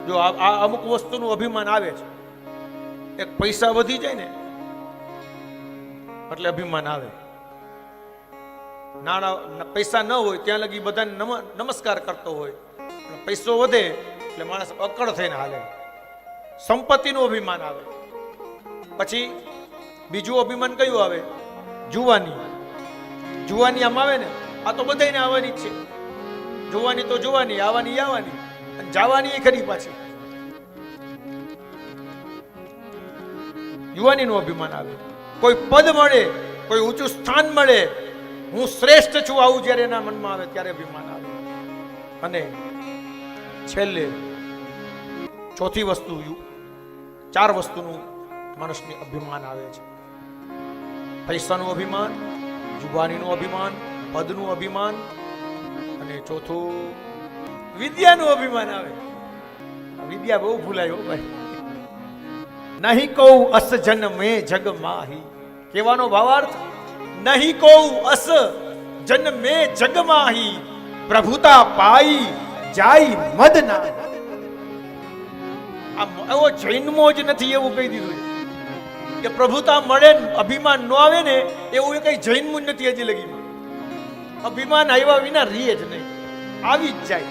જો આ અમુક વસ્તુનું અભિમાન આવે છે. એક પૈસા વધી જાય ને એટલે અભિમાન આવે. નાણા પૈસા ન હોય ત્યાં લગી બધાને નમસ્કાર કરતો હોય, પૈસો વધે એટલે માણસ અકળ થઈને હાલે. સંપત્તિનું અભિમાન આવે. પછી બીજું અભિમાન કયું આવે? જુવાની. જુવાની આમ આવે ને, આ તો બધાને આવવાની જ છે. જોવાની તો જોવાની, આવવાની આવવાની, અને જવાની એ ખરી પાછી. યુવાનીનું અભિમાન આવે. કોઈ પદ મળે, કોઈ ઊંચું સ્થાન મળે, હું શ્રેષ્ઠ છું, આવું જ્યારે એના મનમાં આવે ત્યારે અભિમાન આવે. અને છેલ્લે ચોથી વસ્તુ, 4 વસ્તુનું માણસને અભિમાન આવે છે. પૈસાનું અભિમાન, જુબાનીનું અભિમાન, પદનું અભિમાન, અને ચોથું વિદ્યાનું અભિમાન આવે. વિદ્યા બહુ ભૂલાય હો ભાઈ. નહીં કહું અસ જન મેં જગ માહી. કહેવાનો ભાવાર્થ, નહીં કહું અસ જન મેં જગ માહી, પ્રભુતા પાઈ જાય મદ ના. એવો જન્મો જ નથી એવું કહી દીધું કે પ્રભુતા મળે અભિમાન ન આવે ને, એવું એ કઈ જન્મ જ નથી હજી લગીમાં. અભિમાન આવ્યા વિના રીએ જ નહીં, આવી જ જાય.